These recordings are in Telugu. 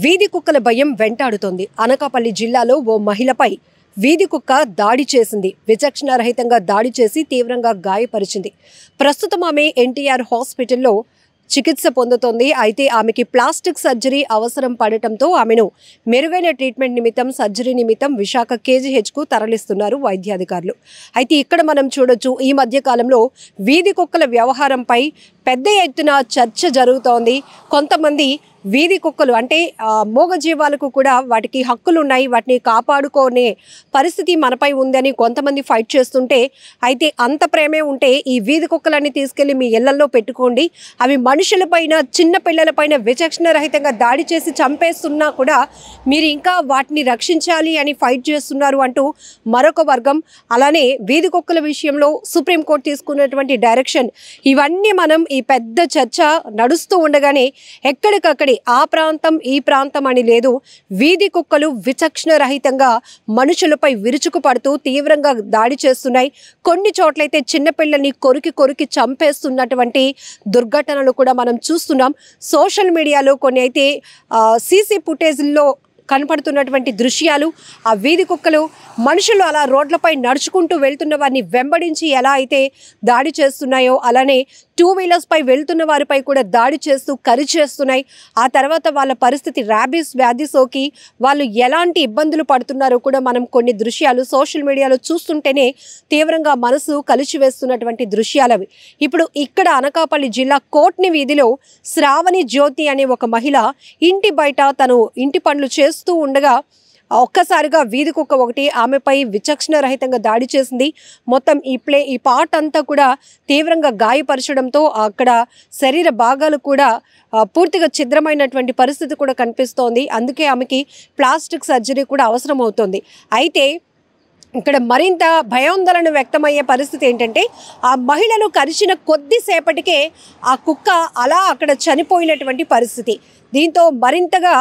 వీధి కుక్కల భయం వెంటాడుతోంది. అనకాపల్లి జిల్లాలో ఓ మహిళపై వీధి కుక్క దాడి చేసింది. విచక్షణారహితంగా దాడి చేసి తీవ్రంగా గాయపరిచింది. ప్రస్తుతం ఆమె ఎన్టీఆర్ హాస్పిటల్లో చికిత్స పొందుతోంది. అయితే ఆమెకి ప్లాస్టిక్ సర్జరీ అవసరం పడటంతో ఆమెను మెరుగైన ట్రీట్మెంట్ నిమిత్తం సర్జరీ నిమిత్తం విశాఖ కేజీహెచ్కు తరలిస్తున్నారు వైద్యాధికారులు. అయితే ఇక్కడ మనం చూడొచ్చు, ఈ మధ్య కాలంలో వీధి కుక్కల వ్యవహారంపై పెద్ద ఎత్తున చర్చ జరుగుతోంది. కొంతమంది వీధి కుక్కలు అంటే మూగ జీవాలకు కూడా వాటికి హక్కులు ఉన్నాయి, వాటిని కాపాడుకునే పరిస్థితి మనపై ఉందని కొంతమంది ఫైట్ చేస్తుంటే, అయితే అంత ప్రేమే ఉంటే ఈ వీధి కుక్కలన్నీ తీసుకెళ్లి మీ ఇళ్లలో పెట్టుకోండి, అవి మనుషులపైన చిన్న పిల్లలపైన విచక్షణరహితంగా దాడి చేసి చంపేస్తున్నా కూడా మీరు ఇంకా వాటిని రక్షించాలి అని ఫైట్ చేస్తున్నారు అంటూ మరొక వర్గం. అలానే వీధి కుక్కల విషయంలో సుప్రీంకోర్టు తీసుకున్నటువంటి డైరెక్షన్, ఇవన్నీ మనం ఈ పెద్ద చర్చ నడుస్తూ ఉండగానే ఎక్కడికక్కడి ఆ ప్రాంతం ఈ ప్రాంతం అని లేదు, వీధి కుక్కలు విచక్షణ రహితంగా మనుషులపై విరుచుకు పడుతూ తీవ్రంగా దాడి చేస్తున్నాయి. కొన్ని చోట్లయితే చిన్నపిల్లల్ని కొరికి చంపేస్తున్నటువంటి దుర్ఘటనలు కూడా మనం చూస్తున్నాం. సోషల్ మీడియాలో కొన్ని అయితే సీసీ ఫుటేజ్ల్లో కనపడుతున్నటువంటి దృశ్యాలు, ఆ వీధి కుక్కలు మనుషులు అలా రోడ్లపై నడుచుకుంటూ వెళ్తున్న వారిని వెంబడించి ఎలా అయితే దాడి చేస్తున్నాయో, అలానే టూ వీలర్స్పై వెళ్తున్న వారిపై కూడా దాడి చేస్తూ కరిచేస్తున్నాయి. ఆ తర్వాత వాళ్ళ పరిస్థితి ర్యాబీస్ వ్యాధి సోకి వాళ్ళు ఎలాంటి ఇబ్బందులు పడుతున్నారో కూడా మనం కొన్ని దృశ్యాలు సోషల్ మీడియాలో చూస్తుంటేనే తీవ్రంగా మనసు కలిచివేస్తున్నటువంటి దృశ్యాలవి. ఇప్పుడు ఇక్కడ అనకాపల్లి జిల్లా కోట్ని వీధిలో శ్రావణి జ్యోతి అనే ఒక మహిళ ఇంటి బయట తను ఇంటి పనులు చేస్తూ ఉండగా ఒక్కసారిగా వీధి కుక్క ఒకటి ఆమెపై విచక్షణ రహితంగా దాడి చేసింది. మొత్తం ఈ పార్ట్ అంతా కూడా తీవ్రంగా గాయపరచడంతో అక్కడ శరీర భాగాలు కూడా పూర్తిగా ఛిద్రమైనటువంటి పరిస్థితి కూడా కనిపిస్తోంది. అందుకే ఆమెకి ప్లాస్టిక్ సర్జరీ కూడా అవసరం అవుతుంది. అయితే ఇక్కడ మరింత భయాందోళన వ్యక్తమయ్యే పరిస్థితి ఏంటంటే, ఆ మహిళను కరిచిన కొద్దిసేపటికే ఆ కుక్క అలా అక్కడ చనిపోయినటువంటి పరిస్థితి. దీంతో మరింతగా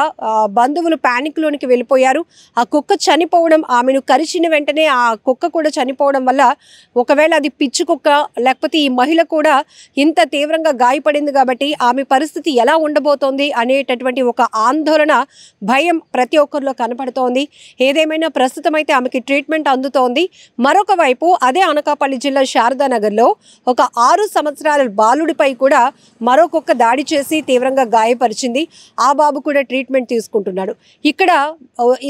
బంధువులు ప్యానిక్లోనికి వెళ్ళిపోయారు. ఆ కుక్క చనిపోవడం, ఆమెను కరిచిన వెంటనే ఆ కుక్క కూడా చనిపోవడం వల్ల ఒకవేళ అది పిచ్చి కుక్క లేకపోతే ఈ మహిళ కూడా ఇంత తీవ్రంగా గాయపడింది కాబట్టి ఆమె పరిస్థితి ఎలా ఉండబోతోంది అనేటటువంటి ఒక ఆందోళన, భయం ప్రతి ఒక్కరిలో కనపడుతోంది. ఏదేమైనా ప్రస్తుతం అయితే ఆమెకి ట్రీట్మెంట్ అందుతోంది. మరొక వైపు అదే అనకాపల్లి జిల్లా శారదానగర్లో ఒక 6 సంవత్సరాల బాలుడిపై కూడా మరో కుక్క దాడి చేసి తీవ్రంగా గాయపరిచింది. ఆ బాబు కూడా ట్రీట్మెంట్ తీసుకుంటున్నాడు. ఇక్కడ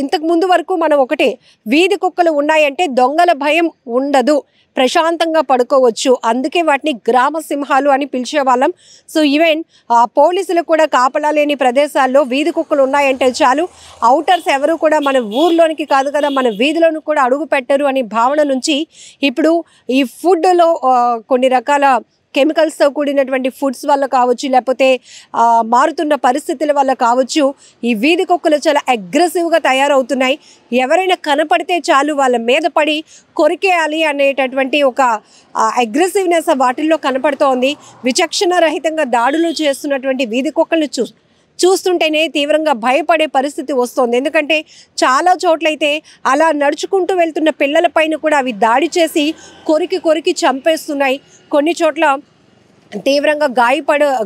ఇంతకు ముందు వరకు మనం ఒకటే, వీధి కుక్కలు ఉన్నాయంటే దొంగల భయం ఉండదు, ప్రశాంతంగా పడుకోవచ్చు, అందుకే వాటిని గ్రామ సింహాలు అని పిలిచేవాళ్ళం. సో ఈవెన్ పోలీసులు కూడా కాపలా లేని ప్రదేశాల్లో వీధి కుక్కలు ఉన్నాయంటే చాలు, అవుటర్స్ ఎవరు కూడా మన ఊర్లోనికి కాదు కదా మన వీధిలోనికి కూడా అడుగు పెట్టరు అనే భావన నుంచి ఇప్పుడు ఈ ఫుడ్లో కొన్ని రకాల కెమికల్స్తో కూడినటువంటి ఫుడ్స్ వల్ల కావచ్చు, లేకపోతే మారుతున్న పరిస్థితుల వల్ల కావచ్చు, ఈ వీధి కుక్కలు చాలా అగ్రెసివ్గా తయారవుతున్నాయి. ఎవరైనా కనపడితే చాలు వాళ్ళ మీద పడి కొరికేయాలి అనేటటువంటి ఒక అగ్రెసివ్నెస్ వాటిల్లో కనపడుతోంది. విచక్షణ రహితంగా దాడులు చేస్తున్నటువంటి వీధి కుక్కలను చూస్తుంటేనే తీవ్రంగా భయపడే పరిస్థితి వస్తుంది. ఎందుకంటే చాలా చోట్లయితే అలా నడుచుకుంటూ వెళ్తున్న పిల్లలపైన కూడా అవి దాడి చేసి కొరికి చంపేస్తున్నాయి. కొన్ని చోట్ల తీవ్రంగా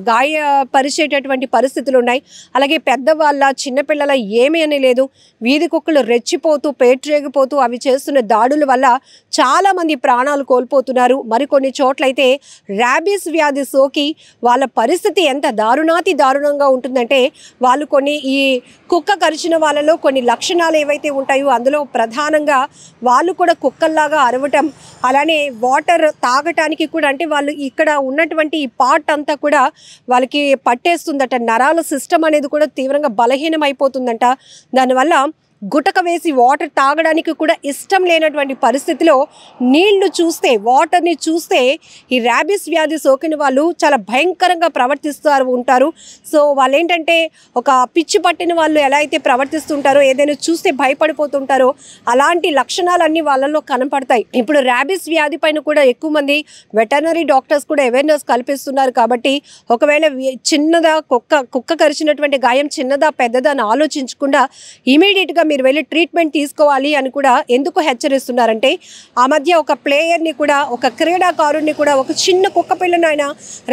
గాయపరిచేటటువంటి పరిస్థితులు ఉన్నాయి. అలాగే పెద్దవాళ్ళ చిన్నపిల్లల ఏమీ అని లేదు, వీధి కుక్కలు రెచ్చిపోతూ పేట్రేగిపోతూ అవి చేస్తున్న దాడుల వల్ల చాలామంది ప్రాణాలు కోల్పోతున్నారు. మరికొన్ని చోట్లయితే ర్యాబీస్ వ్యాధి సోకి వాళ్ళ పరిస్థితి ఎంత దారుణంగా ఉంటుందంటే, వాళ్ళు కొన్ని ఈ కుక్క కరిచిన వాళ్ళలో కొన్ని లక్షణాలు ఏవైతే ఉంటాయో అందులో ప్రధానంగా వాళ్ళు కూడా కుక్కల్లాగా అరవటం, అలానే వాటర్ తాగటానికి కూడా, అంటే వాళ్ళు ఇక్కడ ఉన్నటువంటి ఈ పార్ట్ అంతా కూడా వాళ్ళకి పట్టేస్తుందట, నరాల సిస్టమ్ అనేది కూడా తీవ్రంగా బలహీనం అయిపోతుందంట. దానివల్ల గుటక వేసి వాటర్ తాగడానికి కూడా ఇష్టం లేనటువంటి పరిస్థితిలో నీళ్లు చూస్తే, వాటర్ని చూస్తే ఈ ర్యాబీస్ వ్యాధి సోకిన వాళ్ళు చాలా భయంకరంగా ఉంటారు. సో వాళ్ళు ఏంటంటే ఒక పిచ్చి పట్టిన వాళ్ళు ఎలా అయితే ప్రవర్తిస్తుంటారో, ఏదైనా చూస్తే భయపడిపోతుంటారో అలాంటి లక్షణాలన్నీ వాళ్ళలో కనపడతాయి. ఇప్పుడు ర్యాబీస్ వ్యాధి పైన కూడా ఎక్కువ మంది వెటర్నరీ డాక్టర్స్ కూడా అవేర్నెస్ కల్పిస్తున్నారు. కాబట్టి ఒకవేళ చిన్నదా కుక్క కరిచినటువంటి గాయం చిన్నదా పెద్దదా అని ఆలోచించకుండా ఇమీడియట్గా మీరు వెళ్ళి ట్రీట్మెంట్ తీసుకోవాలి అని కూడా ఎందుకు హెచ్చరిస్తున్నారంటే ఆ మధ్య ఒక ప్లేయర్ని కూడా ఒక క్రీడాకారుడిని కూడా ఒక చిన్న కుక్క పిల్లను ఆయన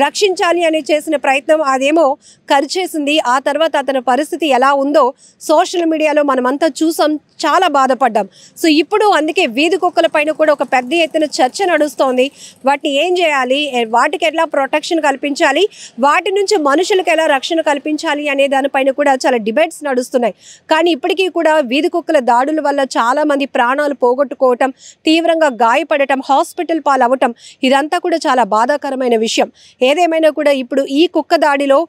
రక్షించాలి అని చేసిన ప్రయత్నం అదేమో కరిచేసింది. ఆ తర్వాత అతని పరిస్థితి ఎలా ఉందో సోషల్ మీడియాలో మనమంతా చూసాం, చాలా బాధపడ్డాం. సో ఇప్పుడు అందుకే వీధి కుక్కల పైన కూడా ఒక పెద్ద ఎత్తున చర్చ నడుస్తోంది. వాటిని ఏం చేయాలి, వాటికి ఎలా ప్రొటెక్షన్ కల్పించాలి, వాటి నుంచి మనుషులకు ఎలా రక్షణ కల్పించాలి అనే దానిపైన కూడా చాలా డిబేట్స్ నడుస్తున్నాయి. కానీ ఇప్పటికీ కూడా వీధి కుక్కల దాడుల వల్ల చాలా మంది ప్రాణాలు పోగొట్టుకోవటం, తీవ్రంగా గాయపడటం, హాస్పిటల్ పాలవటం ఇదంతా కూడా చాలా బాధాకరమైన విషయం. ఏదేమైనా కూడా ఇప్పుడు ఈ కుక్క దాడిలో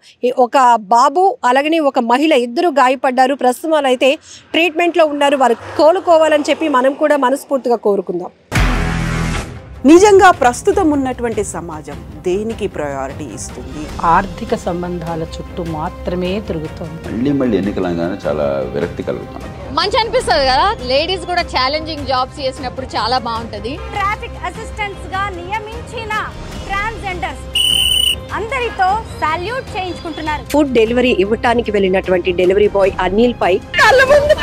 ఒక బాబు అలాగనే ఒక మహిళ ఇద్దరు గాయపడ్డారు. ప్రస్తుతం అయితే ట్రీట్మెంట్లో ఉన్నారు. వారు కోలుకోవాలని చెప్పి మనం కూడా మనస్ఫూర్తిగా కోరుకుందాం. నిజంగా ప్రస్తుతం ఉన్నటువంటి సమాజం దేనికి ప్రయారిటీ ఇస్తుంది? ఆర్థిక సంబంధాల చుట్టూ మాత్రమే తిరుగుతుంది. మళ్ళీ ఎన్నికలంగానే చాలా విరక్తి కలుగుతాను. మంచి అనిపిస్తుంది కదా, లేడీస్ కూడా ఛాలెంజింగ్ జాబ్స్ చేసినప్పుడు చాలా బాగుంటది. ట్రాఫిక్ అసిస్టెంట్స్ గా నియమించిన ట్రాన్స్జెండర్స్ అందరితో సాల్యూట్ చేయించుకుంటున్నారు. ఫుడ్ డెలివరీ ఇవ్వటానికి వెళ్ళినటువంటి డెలివరీ బాయ్ అనిల్ పై కళ్ళ ముందు